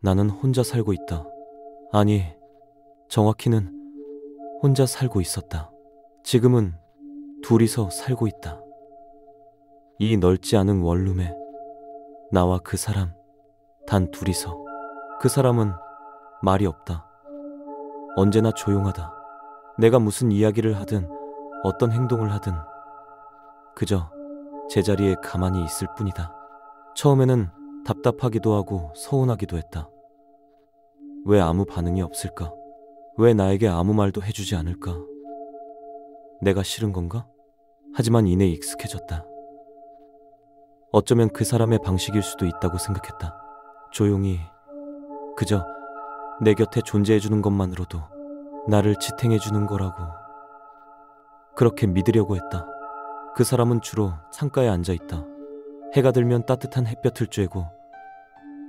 나는 혼자 살고 있다. 아니, 정확히는 혼자 살고 있었다. 지금은 둘이서 살고 있다. 이 넓지 않은 원룸에 나와 그 사람, 단 둘이서. 그 사람은 말이 없다. 언제나 조용하다. 내가 무슨 이야기를 하든 어떤 행동을 하든 그저 제자리에 가만히 있을 뿐이다. 처음에는 답답하기도 하고 서운하기도 했다. 왜 아무 반응이 없을까? 왜 나에게 아무 말도 해주지 않을까? 내가 싫은 건가? 하지만 이내 익숙해졌다. 어쩌면 그 사람의 방식일 수도 있다고 생각했다. 조용히 그저 내 곁에 존재해주는 것만으로도 나를 지탱해주는 거라고 그렇게 믿으려고 했다. 그 사람은 주로 창가에 앉아있다. 해가 들면 따뜻한 햇볕을 쬐고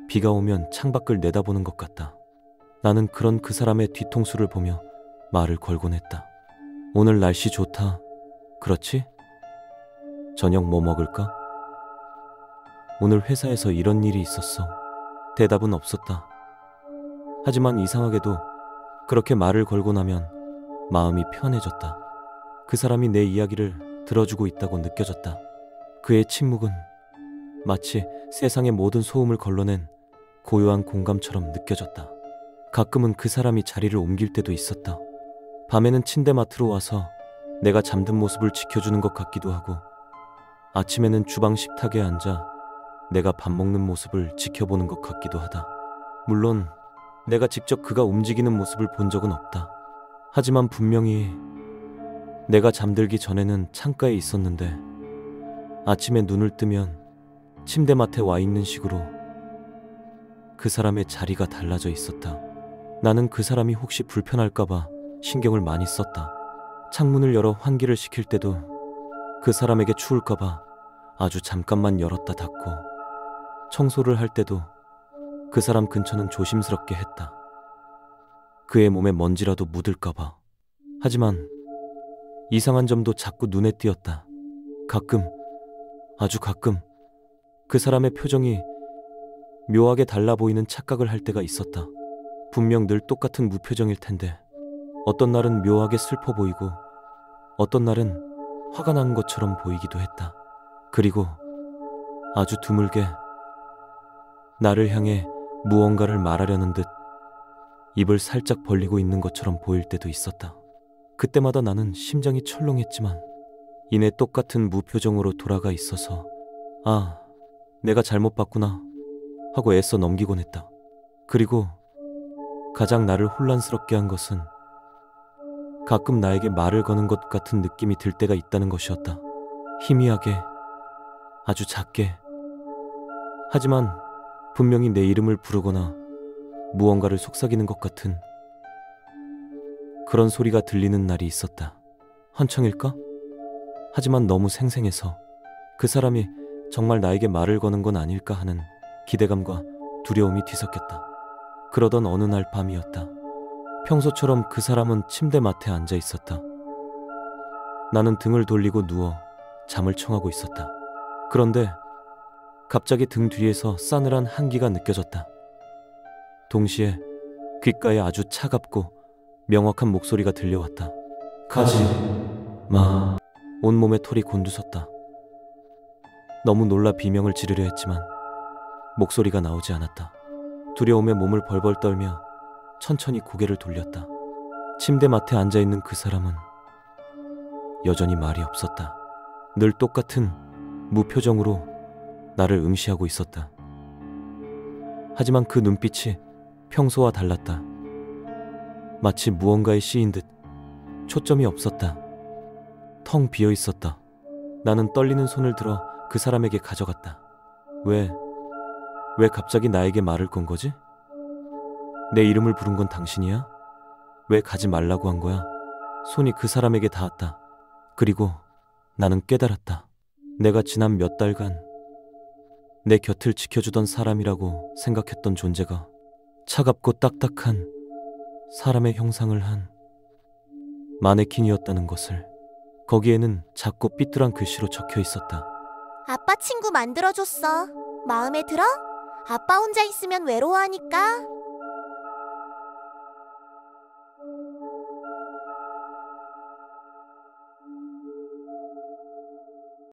비가 오면 창밖을 내다보는 것 같다. 나는 그런 그 사람의 뒤통수를 보며 말을 걸곤 했다. 오늘 날씨 좋다. 그렇지? 저녁 뭐 먹을까? 오늘 회사에서 이런 일이 있었어. 대답은 없었다. 하지만 이상하게도 그렇게 말을 걸고 나면 마음이 편해졌다. 그 사람이 내 이야기를 들어주고 있다고 느껴졌다. 그의 침묵은 마치 세상의 모든 소음을 걸러낸 고요한 공감처럼 느껴졌다. 가끔은 그 사람이 자리를 옮길 때도 있었다. 밤에는 침대맡으로 와서 내가 잠든 모습을 지켜주는 것 같기도 하고, 아침에는 주방 식탁에 앉아 내가 밥 먹는 모습을 지켜보는 것 같기도 하다. 물론 내가 직접 그가 움직이는 모습을 본 적은 없다. 하지만 분명히 내가 잠들기 전에는 창가에 있었는데 아침에 눈을 뜨면 침대맡에 와 있는 식으로 그 사람의 자리가 달라져 있었다. 나는 그 사람이 혹시 불편할까봐 신경을 많이 썼다. 창문을 열어 환기를 시킬 때도 그 사람에게 추울까봐 아주 잠깐만 열었다 닫고, 청소를 할 때도 그 사람 근처는 조심스럽게 했다. 그의 몸에 먼지라도 묻을까봐. 하지만 이상한 점도 자꾸 눈에 띄었다. 가끔, 아주 가끔 그 사람의 표정이 묘하게 달라 보이는 착각을 할 때가 있었다. 분명 늘 똑같은 무표정일 텐데 어떤 날은 묘하게 슬퍼 보이고 어떤 날은 화가 난 것처럼 보이기도 했다. 그리고 아주 드물게 나를 향해 무언가를 말하려는 듯 입을 살짝 벌리고 있는 것처럼 보일 때도 있었다. 그때마다 나는 심장이 철렁했지만 이내 똑같은 무표정으로 돌아가 있어서 아, 내가 잘못 봤구나 하고 애써 넘기곤 했다. 그리고 가장 나를 혼란스럽게 한 것은 가끔 나에게 말을 거는 것 같은 느낌이 들 때가 있다는 것이었다. 희미하게, 아주 작게. 하지만 분명히 내 이름을 부르거나 무언가를 속삭이는 것 같은 그런 소리가 들리는 날이 있었다. 헌청일까? 하지만 너무 생생해서 그 사람이 정말 나에게 말을 거는 건 아닐까 하는 기대감과 두려움이 뒤섞였다. 그러던 어느 날 밤이었다. 평소처럼 그 사람은 침대맡에 앉아 있었다. 나는 등을 돌리고 누워 잠을 청하고 있었다. 그런데 갑자기 등 뒤에서 싸늘한 한기가 느껴졌다. 동시에 귓가에 아주 차갑고 명확한 목소리가 들려왔다. 가지 마. 온몸에 털이 곤두섰다. 너무 놀라 비명을 지르려 했지만 목소리가 나오지 않았다. 두려움에 몸을 벌벌 떨며 천천히 고개를 돌렸다. 침대맡에 앉아있는 그 사람은 여전히 말이 없었다. 늘 똑같은 무표정으로 나를 응시하고 있었다. 하지만 그 눈빛이 평소와 달랐다. 마치 무언가에 씌인 듯 초점이 없었다. 텅 비어 있었다. 나는 떨리는 손을 들어 그 사람에게 가져갔다. 왜 갑자기 나에게 말을 건 거지? 내 이름을 부른 건 당신이야? 왜 가지 말라고 한 거야? 손이 그 사람에게 닿았다. 그리고 나는 깨달았다. 내가 지난 몇 달간 내 곁을 지켜주던 사람이라고 생각했던 존재가 차갑고 딱딱한 사람의 형상을 한 마네킹이었다는 것을. 거기에는 작고 삐뚤한 글씨로 적혀 있었다. 아빠 친구 만들어줬어. 마음에 들어? 아빠 혼자 있으면 외로워하니까